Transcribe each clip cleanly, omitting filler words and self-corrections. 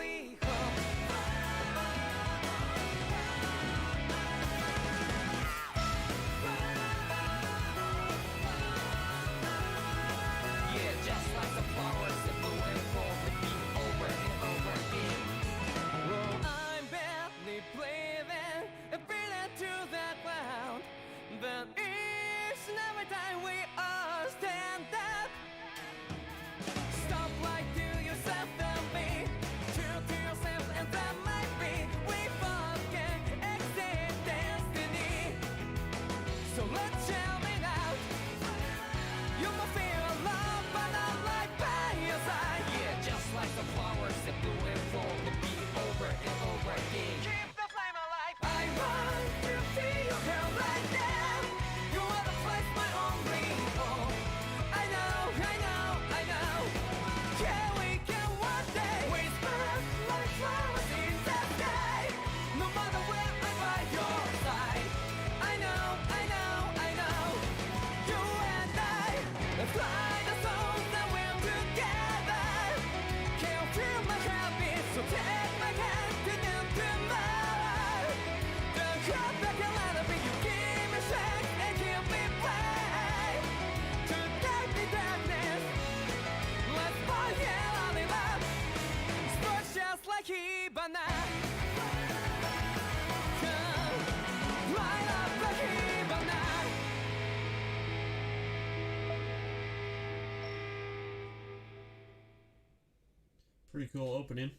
only hope. Yeah, just like the flowers that bloom and fall repeat over and over again. Oh, I'm badly breathing and breathing to the ground, but each and every time we all stand up. Stop lying to yourself and be true to yourself, and that might be we forget exist destiny. So let's shout it out. You must feel alone, but I'm right by your side. Yeah, just like the flowers that bloom and fall repeat over and over again. Keep the flame alive. I want to see you here right now. You are the place, my only hope. I know, I know, I know. Yeah, we can one day whisper like flowers in the sky. No matter where I'm by your side. I know, I know, I know. You and I fly the souls that we're together. Can't feel my heartbeat, so take my hand to the tomorrow. The crowd that can let it be, you give me strength and give me pride. To darkness, darkness, let's fall out in love. Sparks just like Hibana. Come, light up like Hibana. Pretty cool opening.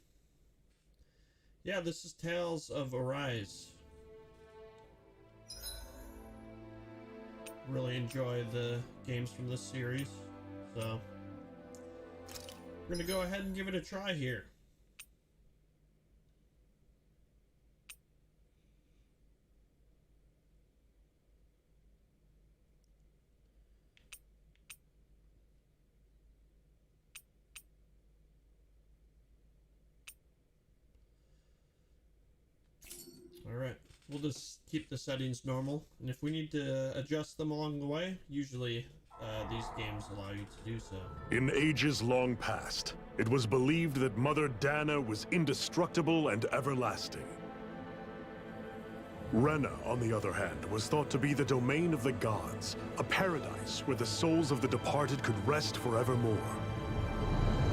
Yeah, this is Tales of Arise. Really enjoy the games from this series, so we're gonna go ahead and give it a try here. Alright, we'll just keep the settings normal, and if we need to adjust them along the way, usually these games allow you to do so. In ages long past, it was believed that Mother Dana was indestructible and everlasting. Rena, on the other hand, was thought to be the domain of the gods, a paradise where the souls of the departed could rest forevermore.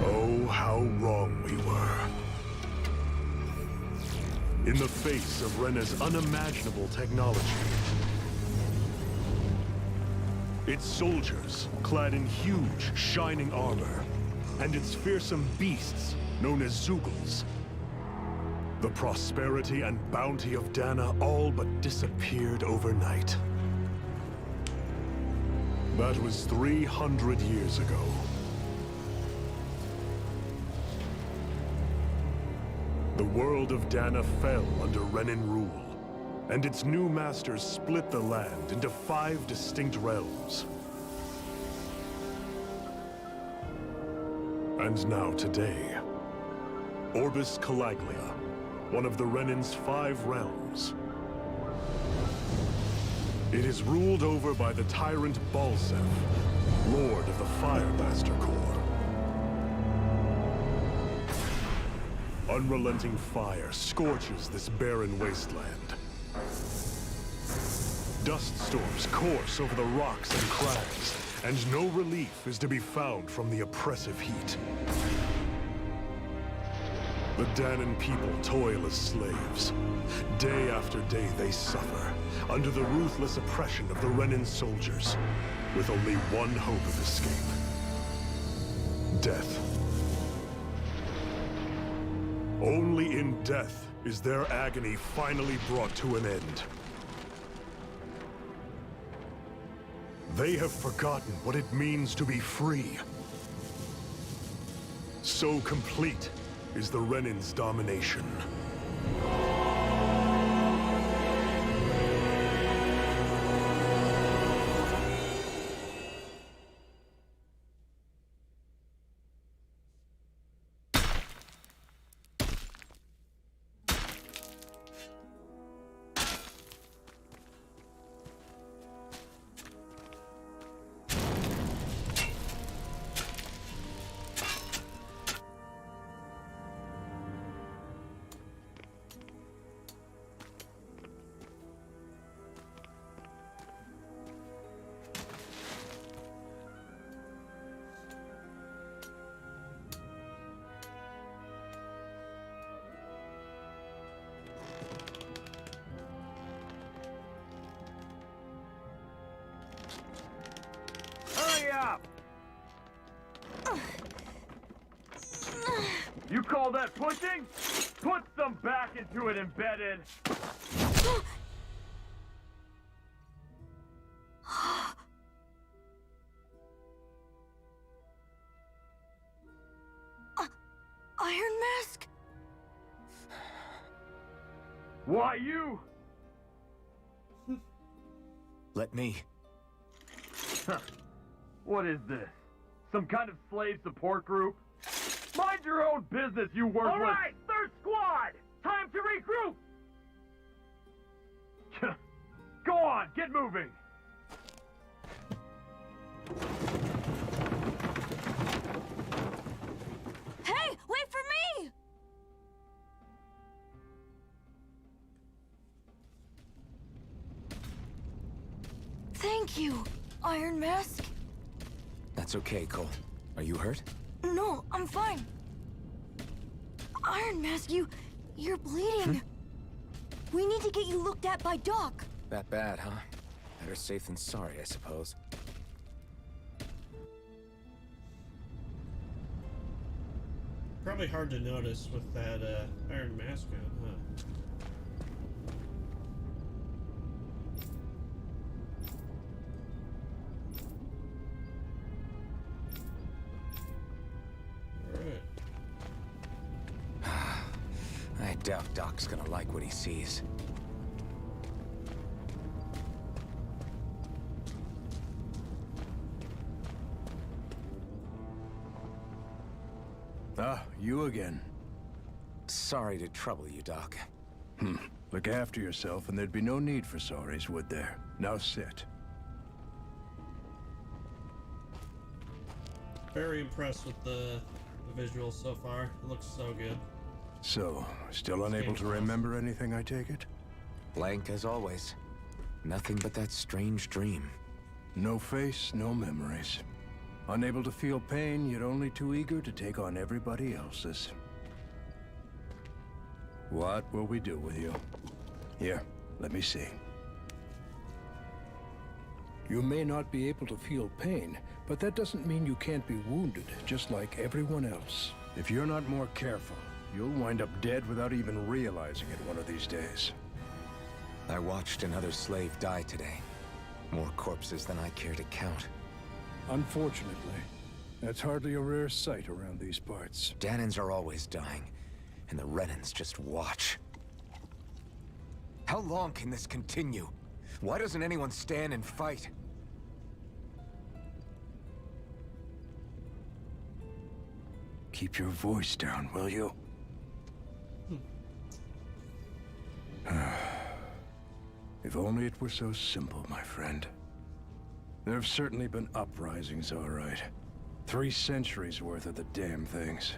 Oh, how wrong we were. In the face of Rena's unimaginable technology, its soldiers, clad in huge, shining armor, and its fearsome beasts, known as Zeugles, the prosperity and bounty of Dana all but disappeared overnight. That was 300 years ago. The world of Dana fell under Renan rule, and its new masters split the land into 5 distinct realms. And now today, Orbis Calaglia, one of the Renan's 5 realms. It is ruled over by the tyrant Balseph, Lord of the Fire Master Corps. Unrelenting fire scorches this barren wasteland. Dust storms course over the rocks and crags, and no relief is to be found from the oppressive heat. The Danan people toil as slaves. Day after day they suffer, under the ruthless oppression of the Renan soldiers, with only one hope of escape: death. Only in death is their agony finally brought to an end. They have forgotten what it means to be free. So complete is the Renan's domination. You call that pushing? Put some back into it, embedded. Iron Mask? Why you? Let me. What is this? Some kind of slave support group? Mind your own business, you worthless! Alright, third squad! Time to regroup! Go on, get moving! Hey, wait for me! Thank you, Iron Mask. That's okay, Cole. Are you hurt? No, I'm fine. Iron Mask, you're bleeding. We need to get you looked at by Doc. That bad, huh? Better safe than sorry, I suppose. Probably hard to notice with that Iron Mask on, huh? Alright. I doubt Doc's gonna like what he sees. Ah, you again. Sorry to trouble you, Doc. Look after yourself and there'd be no need for sorries, would there? Now sit. Very impressed with the visuals so far. It looks so good. So, still unable to remember anything, I take it? Blank as always. Nothing but that strange dream. No face, no memories. Unable to feel pain, yet only too eager to take on everybody else's. What will we do with you? Here, let me see. You may not be able to feel pain, but that doesn't mean you can't be wounded, just like everyone else. If you're not more careful, you'll wind up dead without even realizing it one of these days. I watched another slave die today. More corpses than I care to count. Unfortunately, that's hardly a rare sight around these parts. Danans are always dying, and the Renans just watch. How long can this continue? Why doesn't anyone stand and fight? Keep your voice down, will you? If only it were so simple, my friend. There have certainly been uprisings, all right. 3 centuries worth of the damn things.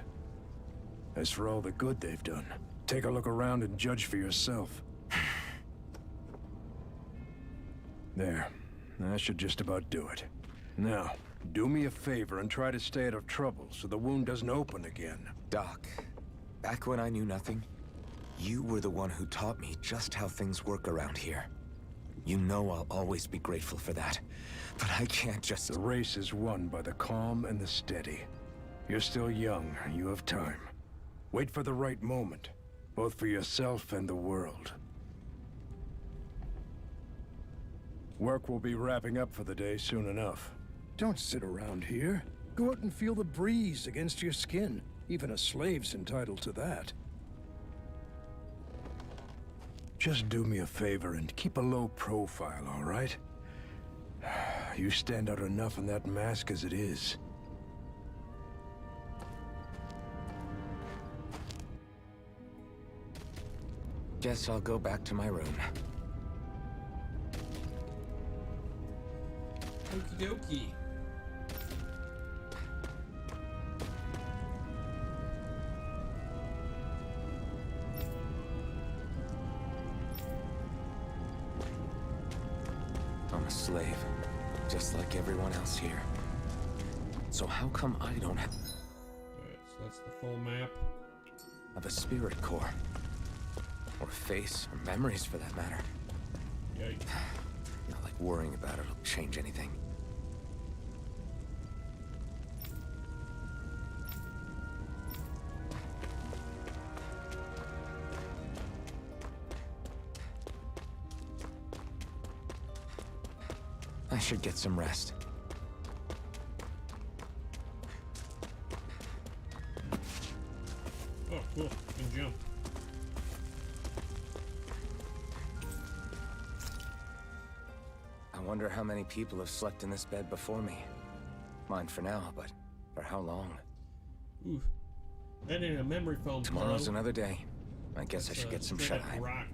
As for all the good they've done, take a look around and judge for yourself. There. That should just about do it. Now, do me a favor and try to stay out of trouble so the wound doesn't open again. Doc, back when I knew nothing, you were the one who taught me just how things work around here. You know I'll always be grateful for that, but I can't just... The race is won by the calm and the steady. You're still young, you have time. Wait for the right moment, both for yourself and the world. Work will be wrapping up for the day soon enough. Don't sit around here. Go out and feel the breeze against your skin. Even a slave's entitled to that. Just do me a favor and keep a low profile, all right? You stand out enough in that mask as it is. Guess I'll go back to my room. Okie dokie. I'm a slave, just like everyone else here. So how come I don't have Alright, so that's the full map. a spirit core? Or a face, or memories for that matter? Yikes. Not like worrying about it'll change anything. should get some rest. Oh, cool. Can jump. I wonder how many people have slept in this bed before me. Mine for now, but for how long? Ooh. That ain't a memory foam. Tomorrow's pillow. another day. I guess I should get some Straight up shut-eye. rock.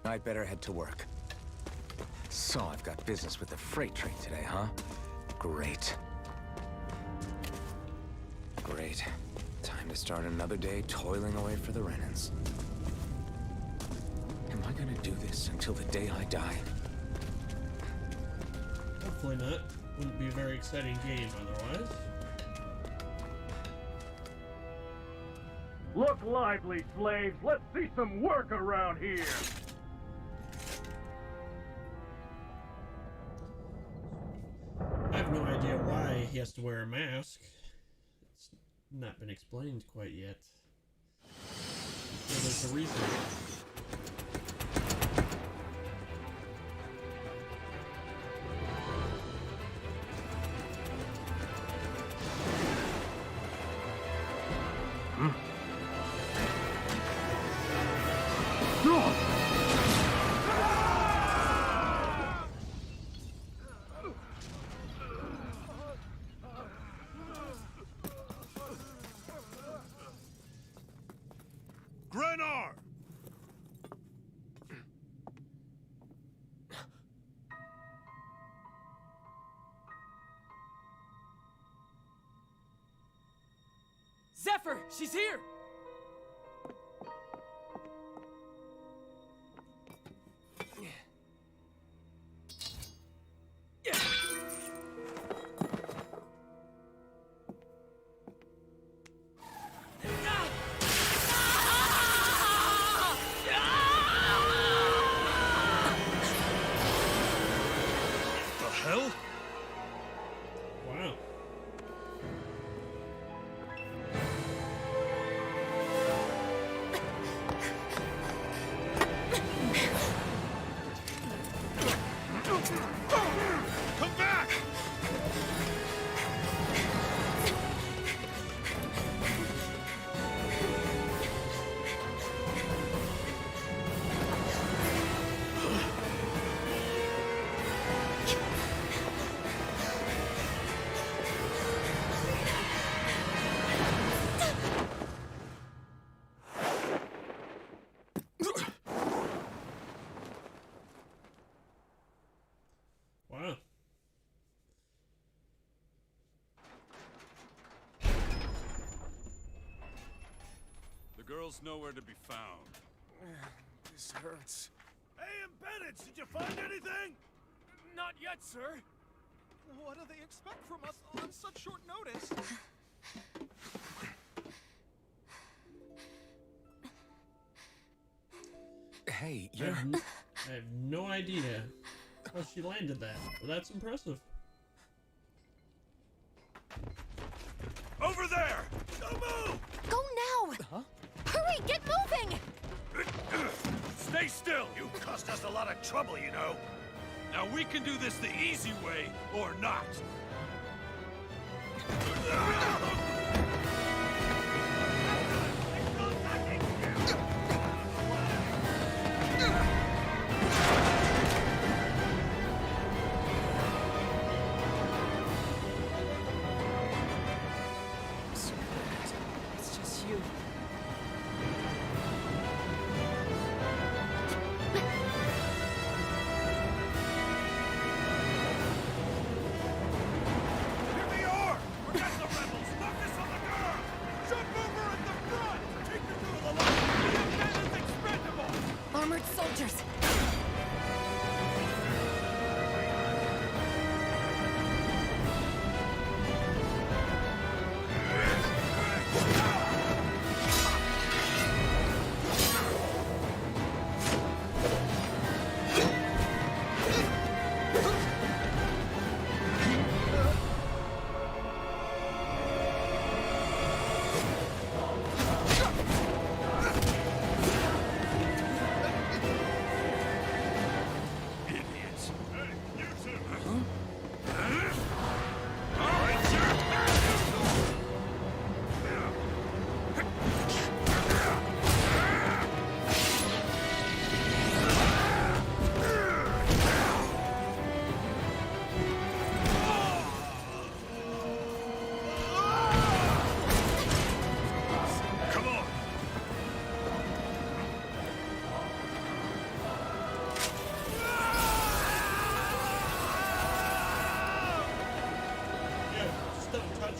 I'd better head to work. So, I've got business with the freight train today, huh? Great. Great. Time to start another day toiling away for the Renans. Am I gonna do this until the day I die? Hopefully not. Wouldn't be a very exciting game otherwise. Look lively, slaves. Let's see some work around here. I have no idea why he has to wear a mask. It's not been explained quite yet. So there's a reason. Grenar! Zephyr, she's here! The hell? Wow. Come back! Wow. The girl's nowhere to be found. This hurts. Hey, Embedded, did you find anything? Not yet, sir. What do they expect from us on such short notice? Hey, I you're... have, I have no idea how she landed that, but that's impressive. Over there! Don't move! Go now! Hurry, get moving! Stay still! You cost us a lot of trouble, you know. Now we can do this the easy way or not. It's just you. Here they are! Forget the rebels! Focus on the girl! Jump over at the front! Take her to the line! The Embedded's expendable! Armored soldiers!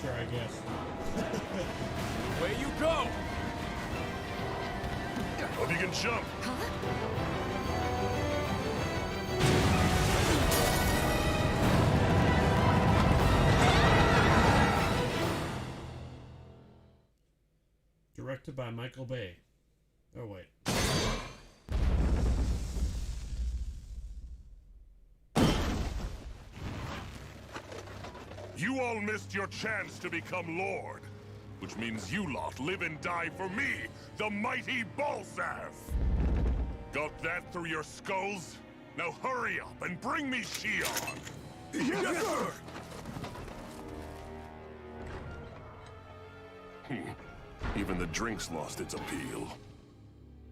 future, I guess. Way you go! Hope you can jump. Directed by Michael Bay. Oh, wait. You all missed your chance to become Lord, which means you lot live and die for me, the mighty Balsav! Got that through your skulls? Now hurry up and bring me Shion! Yes, sir! Even the drink's lost its appeal.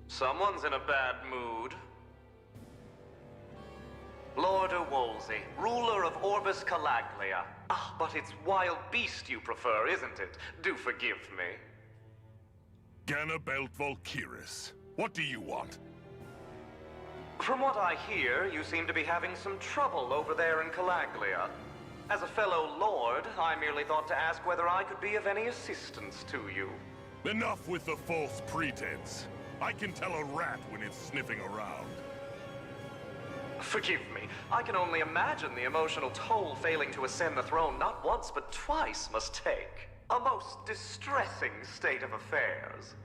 Someone's in a bad mood. Lord Wolsey, ruler of Orbis Calaglia. Ah, but it's wild beast you prefer, isn't it? Do forgive me. Ganabelt Volkiris, what do you want? From what I hear, you seem to be having some trouble over there in Calaglia. As a fellow lord, I merely thought to ask whether I could be of any assistance to you. Enough with the false pretense. I can tell a rat when it's sniffing around. Forgive me, I can only imagine the emotional toll failing to ascend the throne not once but twice must take. A most distressing state of affairs.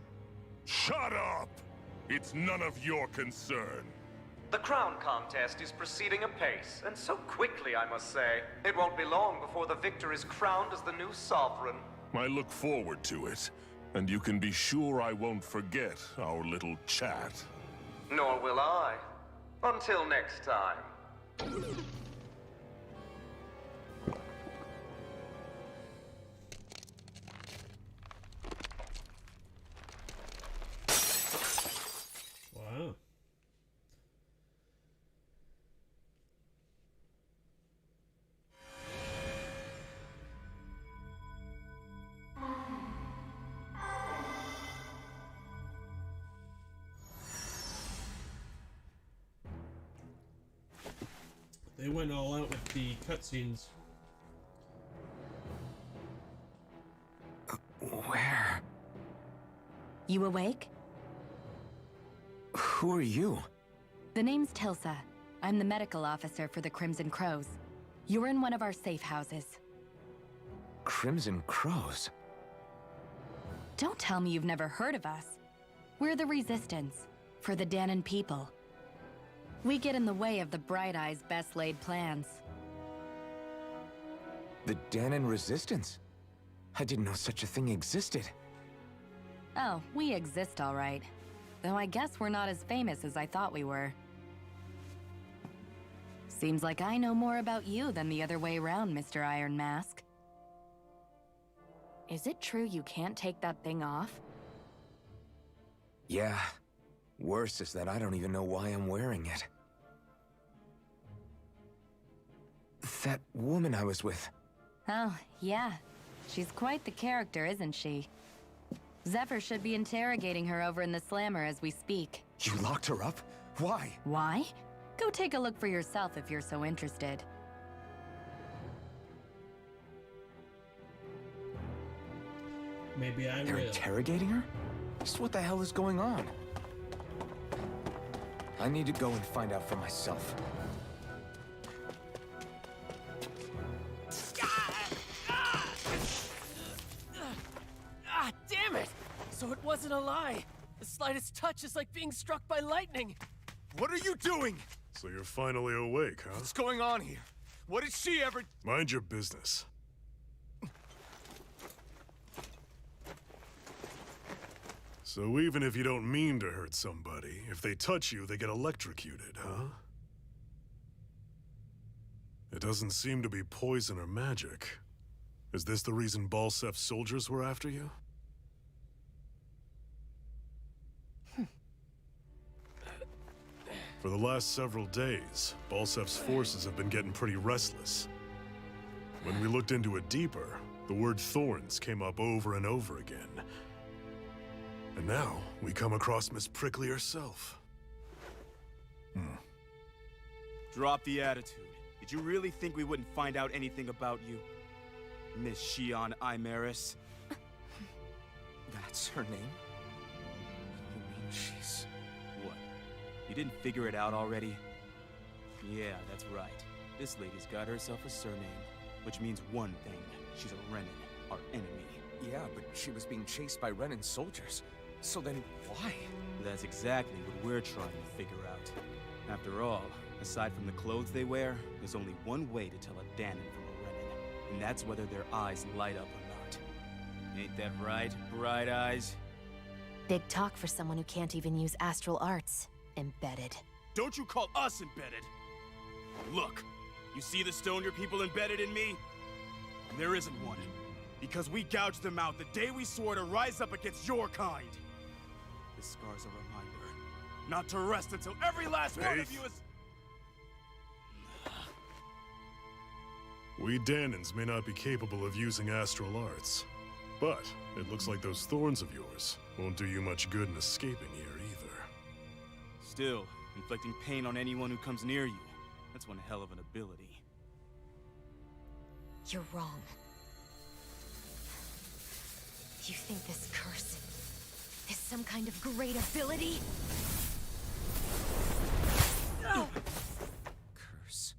Shut up! It's none of your concern. The crown contest is proceeding apace, and so quickly, I must say. It won't be long before the victor is crowned as the new sovereign. I look forward to it, and you can be sure I won't forget our little chat. Nor will I. Until next time. Wow. They went all out with the cutscenes. Where? You awake? Who are you? The name's Tilsa. I'm the medical officer for the Crimson Crows. You're in one of our safe houses. Crimson Crows? Don't tell me you've never heard of us. We're the Resistance, for the Dahnan people. We get in the way of the Bright Eyes' best-laid plans. The Dahnan Resistance? I didn't know such a thing existed. Oh, we exist all right. Though I guess we're not as famous as I thought we were. Seems like I know more about you than the other way around, Mr. Iron Mask. Is it true you can't take that thing off? Yeah. Worse is that I don't even know why I'm wearing it. That woman I was with. Oh, yeah. She's quite the character, isn't she? Zephyr should be interrogating her over in the Slammer as we speak. You locked her up? Why? Why? Go take a look for yourself if you're so interested. Maybe I They're will. interrogating her? Just what the hell is going on? I need to go and find out for myself. Ah, damn it! So it wasn't a lie. The slightest touch is like being struck by lightning. What are you doing? So you're finally awake, huh? What's going on here? What did she ever... Mind your business. So even if you don't mean to hurt somebody, if they touch you, they get electrocuted, huh? It doesn't seem to be poison or magic. Is this the reason Balsef's soldiers were after you? For the last several days, Balsef's forces have been getting pretty restless. When we looked into it deeper, the word thorns came up over and over again. And now, we come across Miss Prickly herself. Drop the attitude. Did you really think we wouldn't find out anything about you? Miss Shion Imaris. That's her name? You mean she's... What? You didn't figure it out already? Yeah, that's right. This lady's got herself a surname, which means one thing. She's a Renin, our enemy. Yeah, but she was being chased by Renin soldiers. So then why? That's exactly what we're trying to figure out. After all, aside from the clothes they wear, there's only one way to tell a Danon from a Renin, and that's whether their eyes light up or not. Ain't that right, Bright Eyes? Big talk for someone who can't even use astral arts. Embedded. Don't you call us embedded! Look, you see the stone your people embedded in me? There isn't one. Because we gouged them out the day we swore to rise up against your kind. This scar's a reminder, not to rest until every last one of you is... We Danons may not be capable of using astral arts, but it looks like those thorns of yours won't do you much good in escaping here either. Still, inflicting pain on anyone who comes near you, that's one hell of an ability. You're wrong. You think this curse is some kind of great ability? Curse.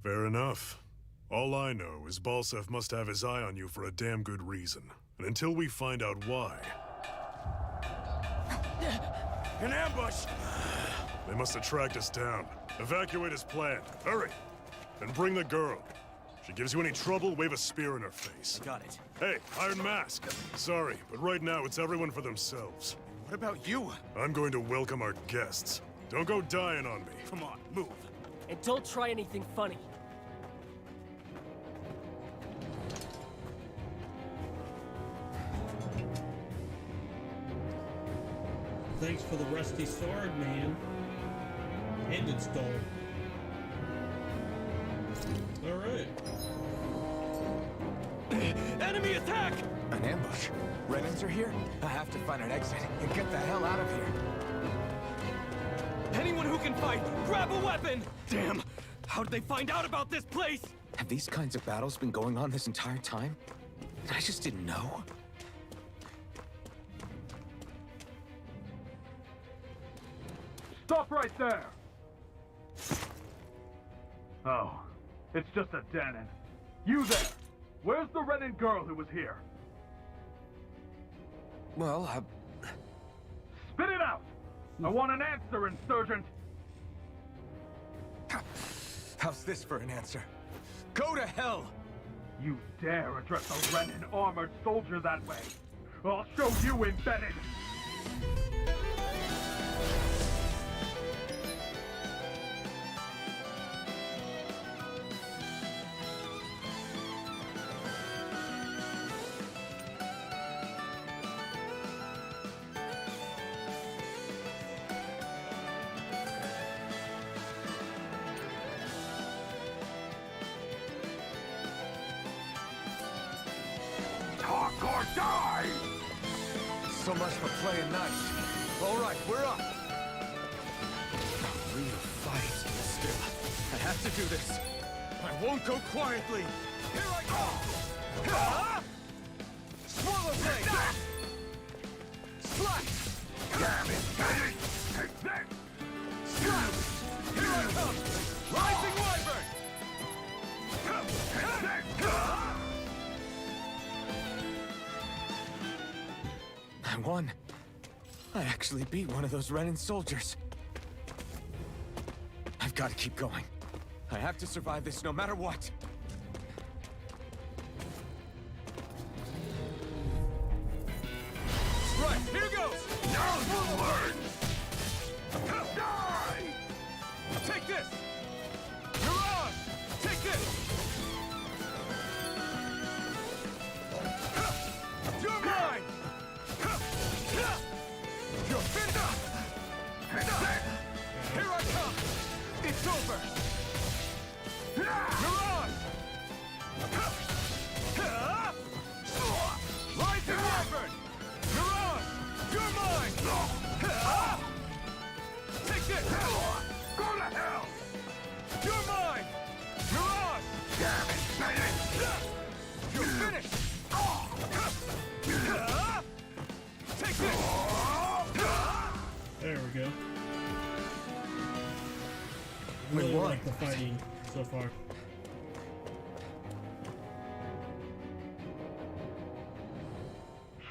Fair enough. All I know is Balsef must have his eye on you for a damn good reason. And until we find out why... An ambush! They must have tracked us down. Evacuate as planned. Hurry! And bring the girl. She gives you any trouble, wave a spear in her face. I got it. Hey, Iron Mask. Sorry, but right now it's everyone for themselves. What about you? I'm going to welcome our guests. Don't go dying on me. Come on, move. And don't try anything funny. Thanks for the rusty sword, man. And it's dull. Alright. Enemy attack! An ambush? Renins are here? I have to find an exit and get the hell out of here. Anyone who can fight, grab a weapon! Damn! How did they find out about this place? Have these kinds of battles been going on this entire time? I just didn't know. Stop right there! Oh, it's just a Danon. You there! Where's the Renin girl who was here? Well, Spit it out! I want an answer, Insurgent! How's this for an answer? Go to hell! You dare address a Renin armored soldier that way? I'll show you, Embedded! Talk or die! So much for playing nice. All right, we're up. A real fight. Still, I have to do this. I won't go quietly. Here I go! Swallow blade! Slice! Damn it, baby! Take that! Slash! Here I come! Rising Wyvern! I won. I actually beat one of those Renin soldiers. I've got to keep going. I have to survive this no matter what. Right, here goes! Now you learn! Die! Take this! Mirage! Take this! You're mine! You're finished! Here I come! It's over! Mirage! Rising Wyvern! Mirage! You're mine! Take this! Go to hell! You're mine! Mirage! Damn it, baby! go. Wait, Really what? like the fighting so far.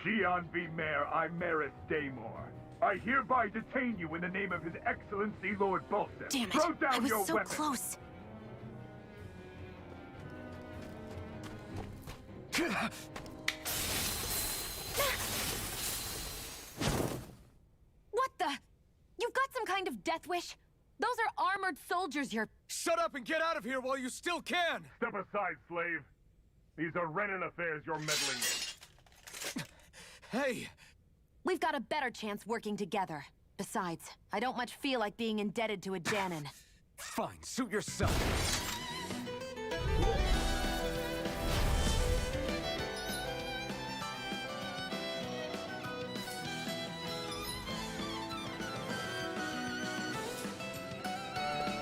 Xi'an V. Mayor Imaris Daymore. I hereby detain you in the name of His Excellency Lord Bolseth. Damn it! Throw down I was your so weapon. close. What the? You've got some kind of death wish? Those are armored soldiers you're... Shut up and get out of here while you still can! Step aside, slave. These are Renan affairs you're meddling in. Hey! We've got a better chance working together. Besides, I don't much feel like being indebted to a Danon. Fine, suit yourself.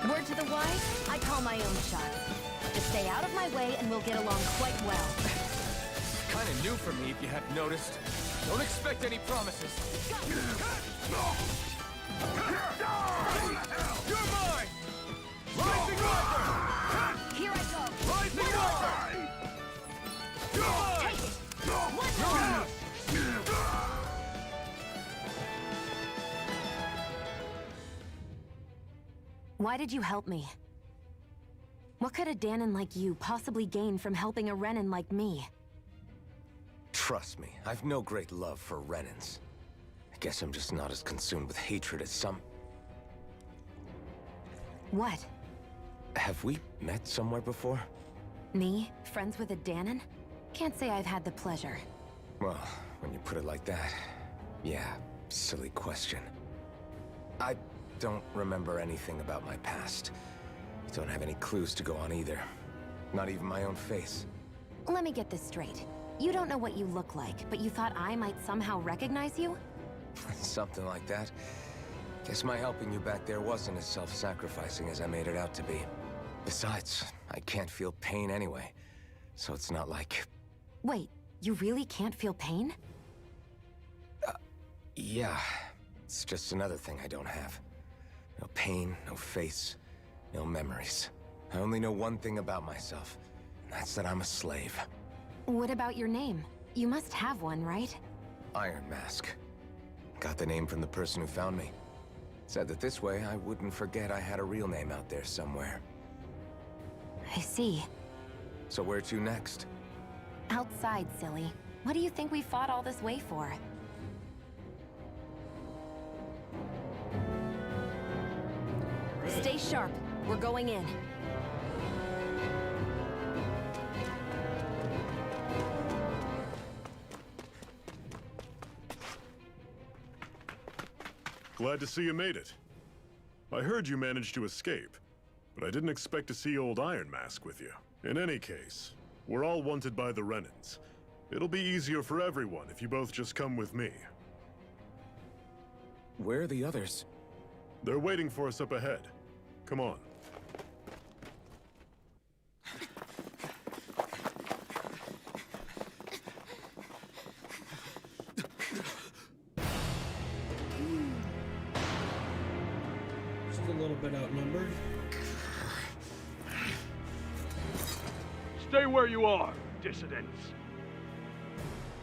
Word to the wise, I call my own shots. Just stay out of my way and we'll get along quite well. Kinda new for me, if you haven't noticed. Don't expect any promises. You're mine! Rising Rider! Here I go! Rising Rider! You're mine! Take it! One more! Why did you help me? What could a Danon like you possibly gain from helping a Renan like me? Trust me, I've no great love for Renans. I guess I'm just not as consumed with hatred as some... What? Have we met somewhere before? Me? Friends with a Danon? Can't say I've had the pleasure. Well, when you put it like that, yeah, silly question. I don't remember anything about my past. Don't have any clues to go on either. Not even my own face. Let me get this straight. You don't know what you look like, but you thought I might somehow recognize you? Something like that. Guess my helping you back there wasn't as self-sacrificing as I made it out to be. Besides, I can't feel pain anyway, so it's not like... Wait, you really can't feel pain? Yeah, it's just another thing I don't have. No pain, no face, no memories. I only know one thing about myself, and that's that I'm a slave. What about your name? You must have one, right? Iron Mask. Got the name from the person who found me. Said that this way I wouldn't forget I had a real name out there somewhere. I see. So where to next? Outside, silly. What do you think we fought all this way for? Stay sharp. We're going in. Glad to see you made it. I heard you managed to escape, but I didn't expect to see old Iron Mask with you. In any case, we're all wanted by the Renans. It'll be easier for everyone if you both just come with me. Where are the others? They're waiting for us up ahead. Come on. Just a little bit outnumbered. Stay where you are, dissidents.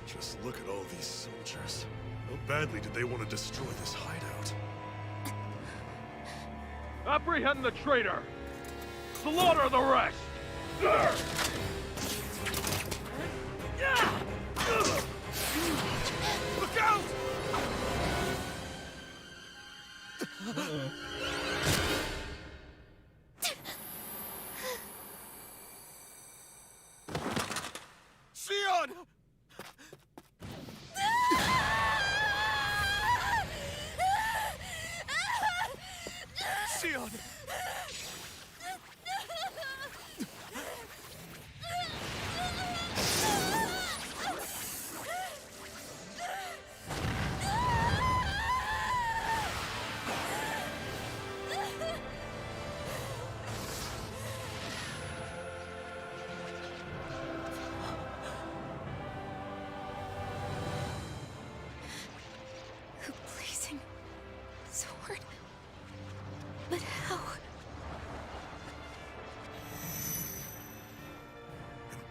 Just look at all these soldiers. How badly did they want to destroy this hideout? Apprehend the traitor! Slaughter the rest! Look out! Uh-oh. Xi'an! Xi'an! The blazing sword. But how?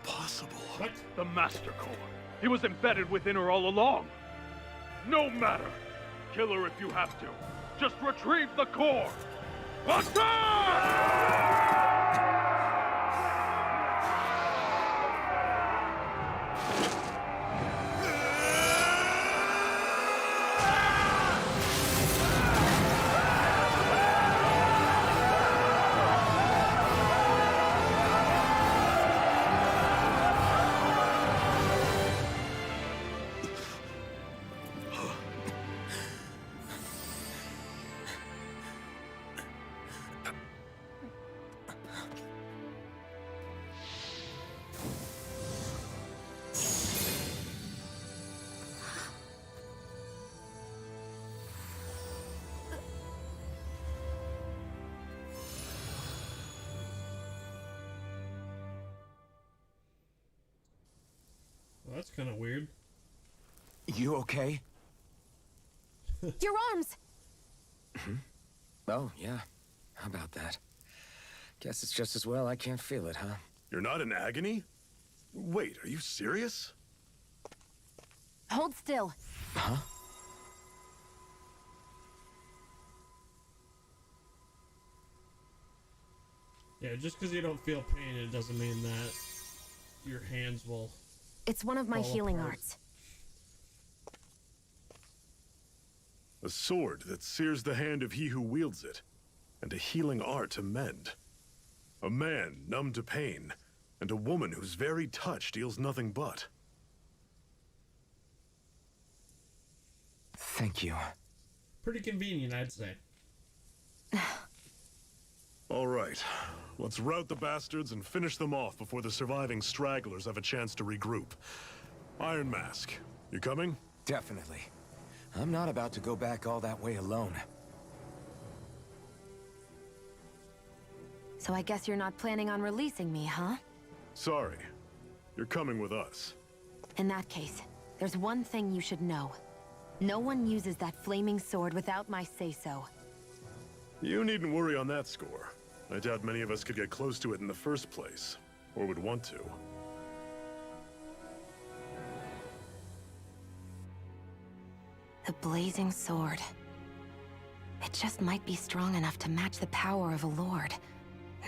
Impossible. What? The Master Core. He was embedded within her all along. No matter. Kill her if you have to. Just retrieve the core. Well, that's kind of weird. You okay? Your arms! Oh, yeah. How about that? Guess it's just as well I can't feel it, huh? You're not in agony? Wait, are you serious? Hold still. Huh? Yeah, just because you don't feel pain, it doesn't mean that your hands will. It's one of my fall healing apart. arts. A sword that sears the hand of he who wields it, and a healing art to mend. A man numb to pain, and a woman whose very touch deals nothing but. Thank you. Pretty convenient, I'd say. All right, let's rout the bastards and finish them off before the surviving stragglers have a chance to regroup. Iron Mask, you coming? Definitely. I'm not about to go back all that way alone. So I guess you're not planning on releasing me, huh? Sorry, you're coming with us. In that case, there's one thing you should know. No one uses that flaming sword without my say-so. You needn't worry on that score. I doubt many of us could get close to it in the first place, or would want to. The blazing sword. It just might be strong enough to match the power of a lord.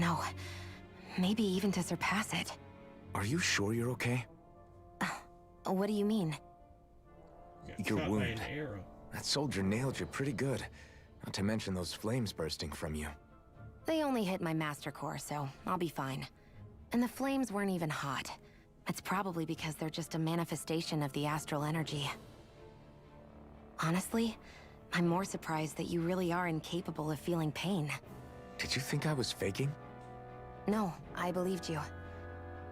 No, maybe even to surpass it. Are you sure you're okay? What do you mean? Your Shot by wound. an arrow. That soldier nailed you pretty good. Not to mention those flames bursting from you. They only hit my master core, so I'll be fine. And the flames weren't even hot. It's probably because they're just a manifestation of the astral energy. Honestly, I'm more surprised that you really are incapable of feeling pain. Did you think I was faking? No, I believed you.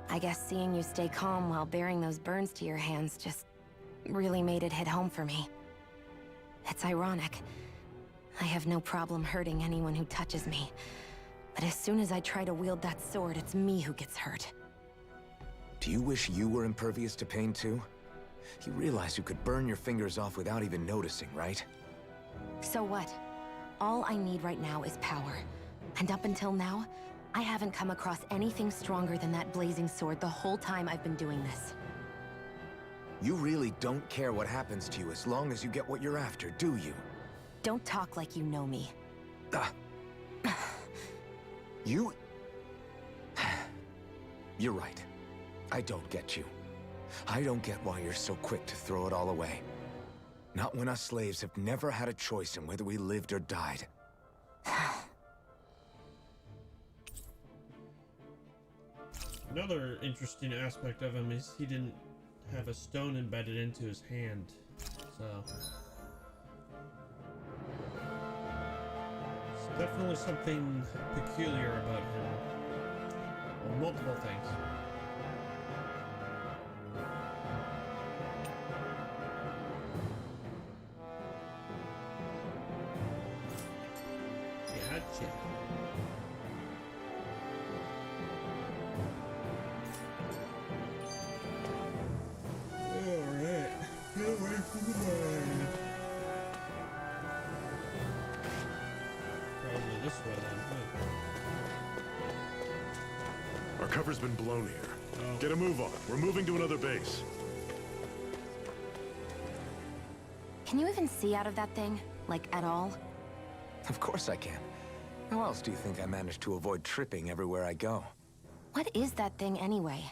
I guess seeing you stay calm while bearing those burns to your hands just really made it hit home for me. It's ironic. I have no problem hurting anyone who touches me. But as soon as I try to wield that sword, it's me who gets hurt. Do you wish you were impervious to pain too? You realize you could burn your fingers off without even noticing, right? So what? All I need right now is power. And up until now, I haven't come across anything stronger than that blazing sword the whole time I've been doing this. You really don't care what happens to you as long as you get what you're after, do you? Don't talk like you know me. You... You're right. I don't get you. I don't get why you're so quick to throw it all away. Not when us slaves have never had a choice in whether we lived or died. Another interesting aspect of him is he didn't have a stone embedded into his hand, so it's definitely something peculiar about him. Well, multiple things. Gotcha. Alright, get away from the mine. Probably this way then, huh? Our cover's been blown here. Oh. Get a move on. We're moving to another base. Can you even see out of that thing? Like, at all? Of course I can. How else do you think I managed to avoid tripping everywhere I go? What is that thing anyway?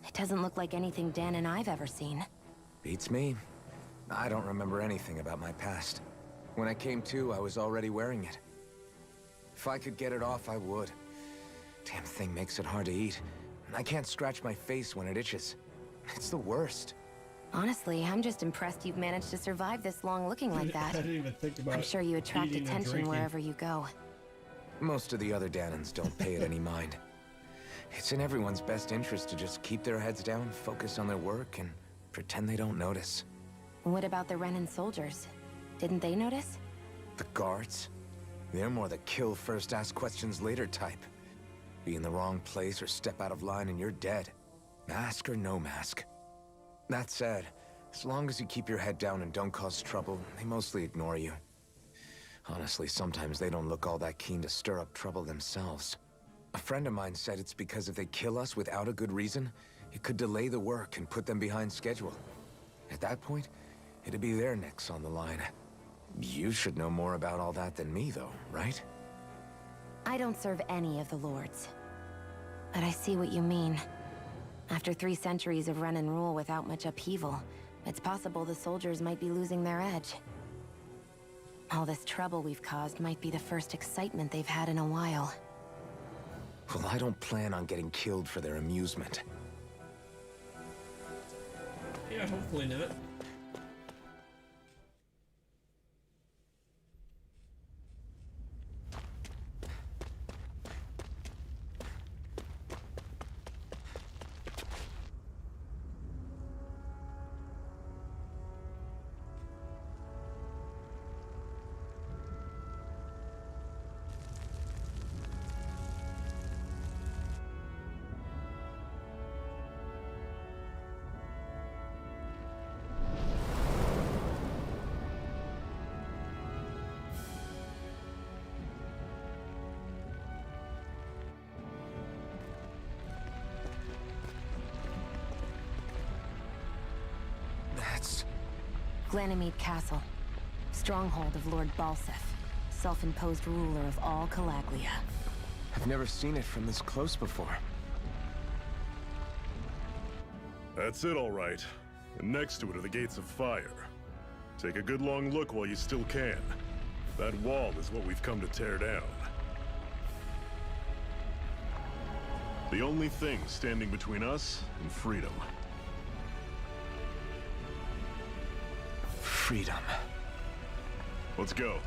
It doesn't look like anything Dan and I've ever seen. Beats me. I don't remember anything about my past. When I came to, I was already wearing it. If I could get it off, I would. Damn thing makes it hard to eat. And I can't scratch my face when it itches. It's the worst. Honestly, I'm just impressed you've managed to survive this long looking like that. I didn't even think about I'm sure you attract eating and attention drinking. wherever you go. Most of the other Danans don't pay it any mind. It's in everyone's best interest to just keep their heads down, focus on their work, and pretend they don't notice. What about the Renan soldiers? Didn't they notice? The guards? They're more the kill first, ask questions later type. Be in the wrong place or step out of line and you're dead. Mask or no mask. That said, as long as you keep your head down and don't cause trouble, they mostly ignore you. Honestly, sometimes they don't look all that keen to stir up trouble themselves. A friend of mine said it's because if they kill us without a good reason, it could delay the work and put them behind schedule. At that point, it'd be their necks on the line. You should know more about all that than me, though, right? I don't serve any of the lords. But I see what you mean. After 3 centuries of Renan rule without much upheaval, it's possible the soldiers might be losing their edge. All this trouble we've caused might be the first excitement they've had in a while. Well, I don't plan on getting killed for their amusement. Yeah, hopefully not. That's... Glanimede Castle. Stronghold of Lord Balseph. Self-imposed ruler of all Calaglia. I've never seen it from this close before. That's it, all right. And next to it are the Gates of Fire. Take a good long look while you still can. That wall is what we've come to tear down. The only thing standing between us and freedom. Freedom. Let's go.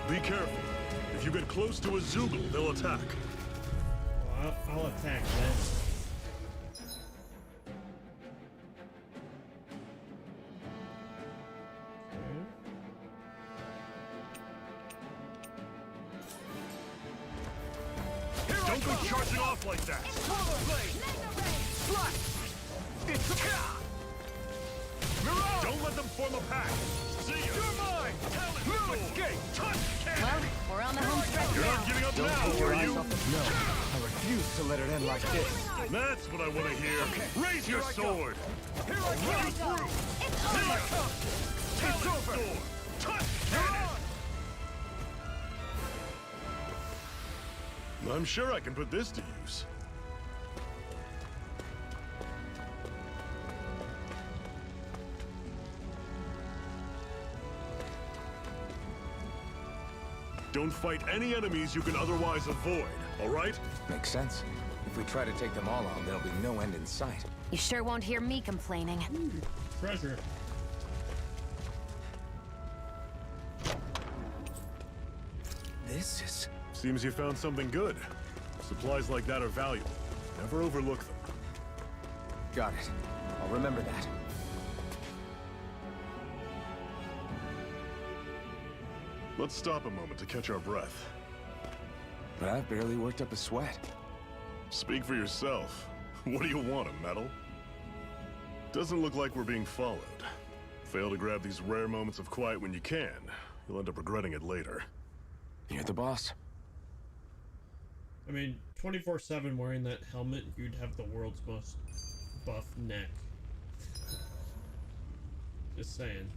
Be careful. If you get close to a Zoogle, they'll attack. Well, I'll attack them. Don't go charging off like that! Don't let them form a pack! See ya! You're mine! No escape! Touch cannon! Well, we're on the home stretch You're now. not giving up Don't now, take your are eyes you? off the... No, I refuse to let it end like this. That's what I want to hear. Raise your sword. Here I Run go! through. It's See over! ya. It's over! Sword. Touch cannon. I'm sure I can put this to use. Don't fight any enemies you can otherwise avoid, all right? Makes sense. If we try to take them all on, there'll be no end in sight. You sure won't hear me complaining. Treasure. This is... Seems you found something good. Supplies like that are valuable. Never overlook them. Got it. I'll remember that. Let's stop a moment to catch our breath. But I've barely worked up a sweat. Speak for yourself. What do you want, a medal? Doesn't look like we're being followed. Fail to grab these rare moments of quiet when you can, you'll end up regretting it later. You're the boss. I mean, 24/7 wearing that helmet, you'd have the world's most buff neck. Just saying.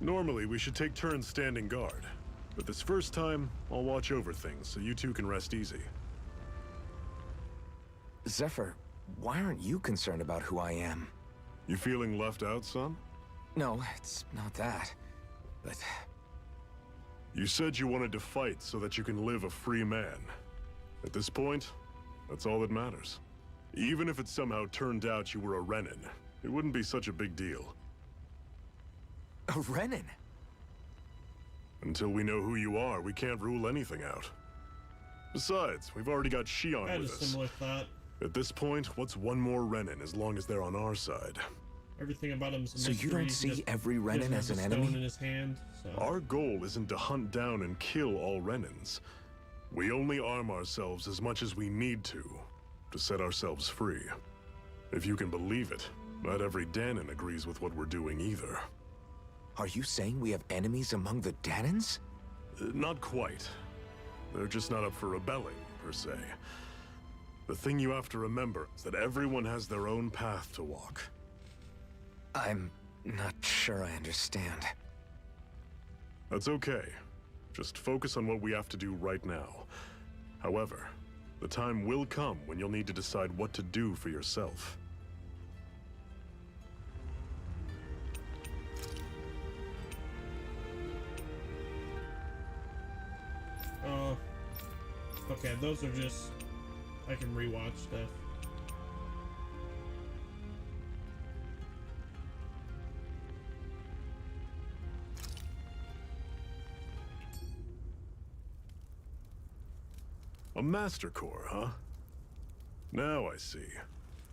Normally, we should take turns standing guard. But this first time, I'll watch over things so you two can rest easy. Zephyr, why aren't you concerned about who I am? You feeling left out, son? No, it's not that. But... You said you wanted to fight so that you can live a free man. At this point, that's all that matters. Even if it somehow turned out you were a Renin, it wouldn't be such a big deal. A Renin? Until we know who you are, we can't rule anything out. Besides, we've already got Shion I had a with us. similar thought. At this point, what's one more Renin as long as they're on our side? Everything about him is a So you mystery. don't He see just every doesn't Renin have as the an stone enemy? in his hand, so. Our goal isn't to hunt down and kill all Renins. We only arm ourselves as much as we need to set ourselves free. If you can believe it, not every Danon agrees with what we're doing either. Are you saying we have enemies among the Danons? Not quite. They're just not up for rebelling, per se. The thing you have to remember is that everyone has their own path to walk. I'm not sure I understand. That's okay. Just focus on what we have to do right now. However, the time will come when you'll need to decide what to do for yourself. Okay, those are just... I can rewatch stuff. A Master Core, huh? Now I see.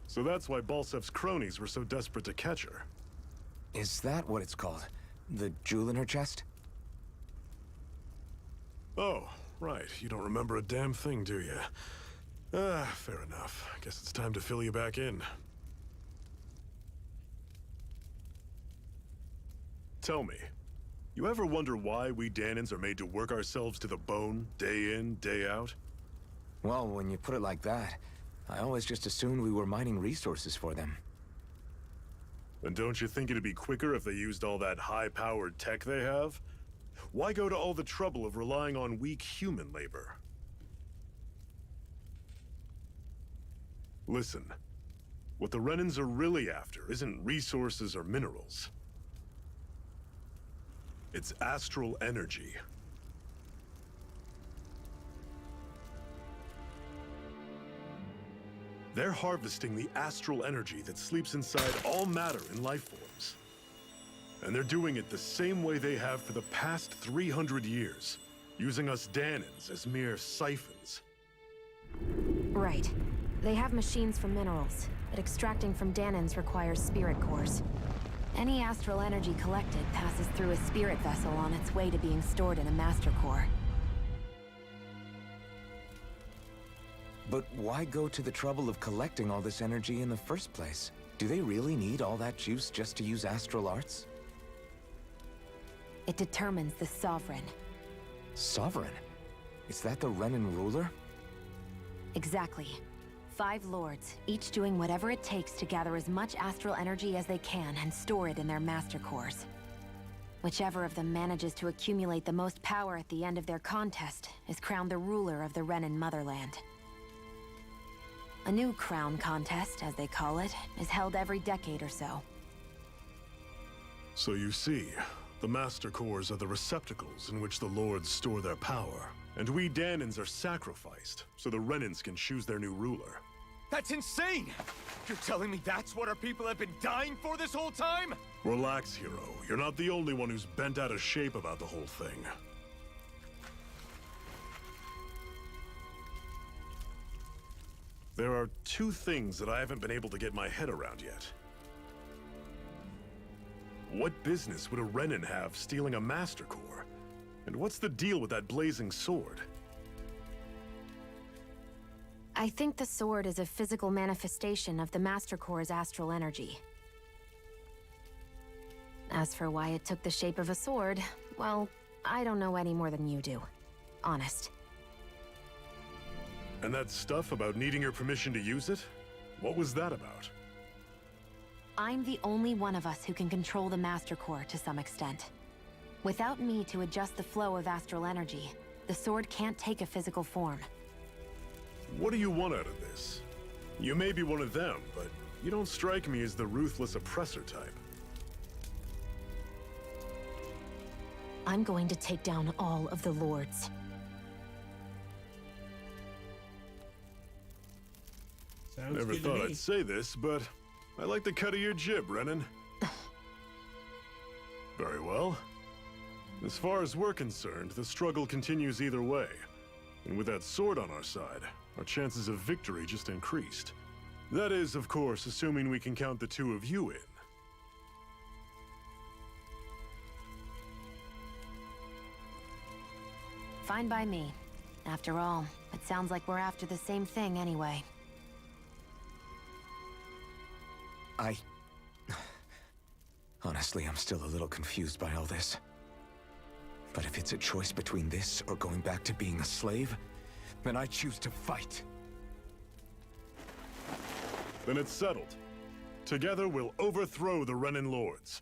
So that's why Balsef's cronies were so desperate to catch her. Is that what it's called? The jewel in her chest? Oh, right. You don't remember a damn thing, do you? Fair enough. Guess it's time to fill you back in. Tell me, you ever wonder why we Danons are made to work ourselves to the bone, day in, day out? Well, when you put it like that, I always just assumed we were mining resources for them. And don't you think it'd be quicker if they used all that high-powered tech they have? Why go to all the trouble of relying on weak human labor? Listen, what the Renins are really after isn't resources or minerals. It's astral energy. They're harvesting the astral energy that sleeps inside all matter in life forms. And they're doing it the same way they have for the past 300 years, using us Danons as mere siphons. Right. They have machines for minerals, but extracting from Danons requires spirit cores. Any astral energy collected passes through a spirit vessel on its way to being stored in a master core. But why go to the trouble of collecting all this energy in the first place? Do they really need all that juice just to use astral arts? It determines the Sovereign. Sovereign? Is that the Renin ruler? Exactly. 5 lords, each doing whatever it takes to gather as much astral energy as they can and store it in their master cores. Whichever of them manages to accumulate the most power at the end of their contest is crowned the ruler of the Renin motherland. A new crown contest, as they call it, is held every decade or so. So you see, the Master Cores are the receptacles in which the Lords store their power. And we Danons are sacrificed, so the Renins can choose their new ruler. That's insane! You're telling me that's what our people have been dying for this whole time? Relax, hero. You're not the only one who's bent out of shape about the whole thing. There are 2 things that I haven't been able to get my head around yet. What business would a Renin have stealing a Master Core? And what's the deal with that blazing sword? I think the sword is a physical manifestation of the Master Core's astral energy. As for why it took the shape of a sword, well, I don't know any more than you do. Honest. And that stuff about needing your permission to use it? What was that about? I'm the only one of us who can control the Master Core to some extent. Without me to adjust the flow of astral energy, the sword can't take a physical form. What do you want out of this? You may be one of them, but you don't strike me as the ruthless oppressor type. I'm going to take down all of the Lords. Sounds Never good to thought me. I'd say this, but I like the cut of your jib, Renan. Very well. As far as we're concerned, the struggle continues either way. And with that sword on our side, our chances of victory just increased. That is, of course, assuming we can count the two of you in. Fine by me. After all, it sounds like we're after the same thing anyway. Honestly, I'm still a little confused by all this. But if it's a choice between this or going back to being a slave, then I choose to fight. Then it's settled. Together, we'll overthrow the Renan Lords.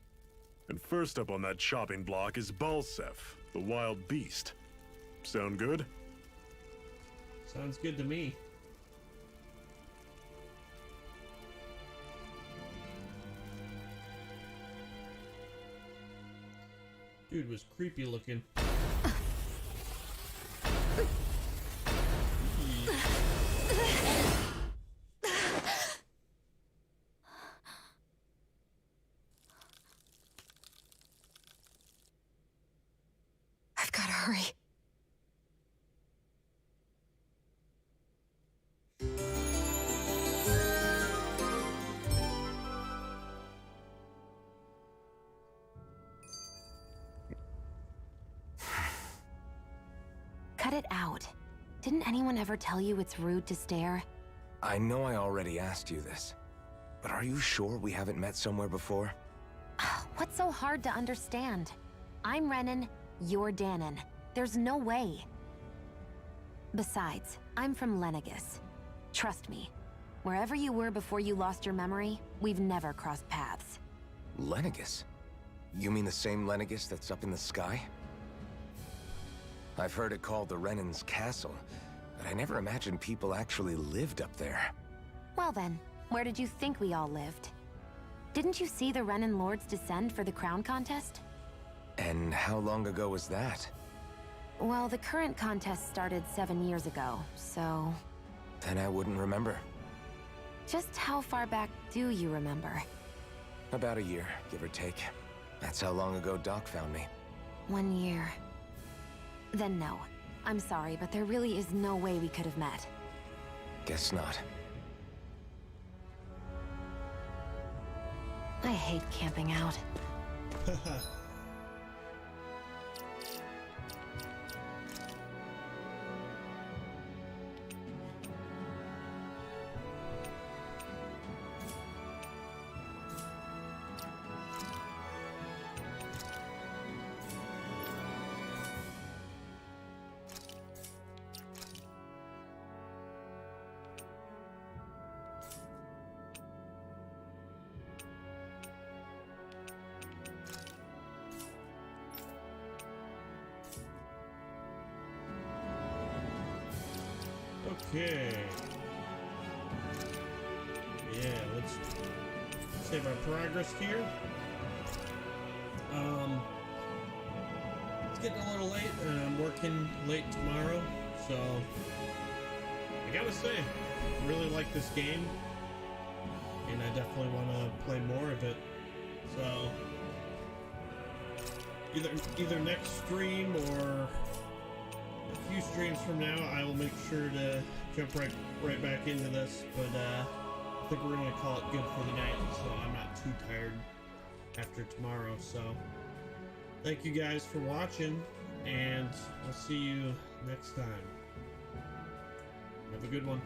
And first up on that chopping block is Balseph, the wild beast. Sound good? Sounds good to me. Dude was creepy looking. I've got to hurry. Cut it out. Didn't anyone ever tell you it's rude to stare? I know I already asked you this, but are you sure we haven't met somewhere before? What's so hard to understand? I'm Renan, you're Danon. There's no way. Besides, I'm from Lenegis. Trust me, wherever you were before you lost your memory, we've never crossed paths. Lenegis? You mean the same Lenegis that's up in the sky? I've heard it called the Renan's Castle, but I never imagined people actually lived up there. Well then, where did you think we all lived? Didn't you see the Renan Lords descend for the crown contest? And how long ago was that? Well, the current contest started 7 years ago, so... Then I wouldn't remember. Just how far back do you remember? About a year, give or take. That's how long ago Doc found me. 1 year. Then no. I'm sorry, but there really is no way we could have met. Guess not. I hate camping out. Okay. Yeah, let's save our progress here. It's getting a little late, and I'm working late tomorrow, so I gotta say, I really like this game, and I definitely want to play more of it. So either next stream or a few streams from now, I will make sure to jump right back into this. But I think we're gonna call it good for the night, so I'm not too tired after tomorrow. So thank you guys for watching, and I'll see you next time. Have a good one.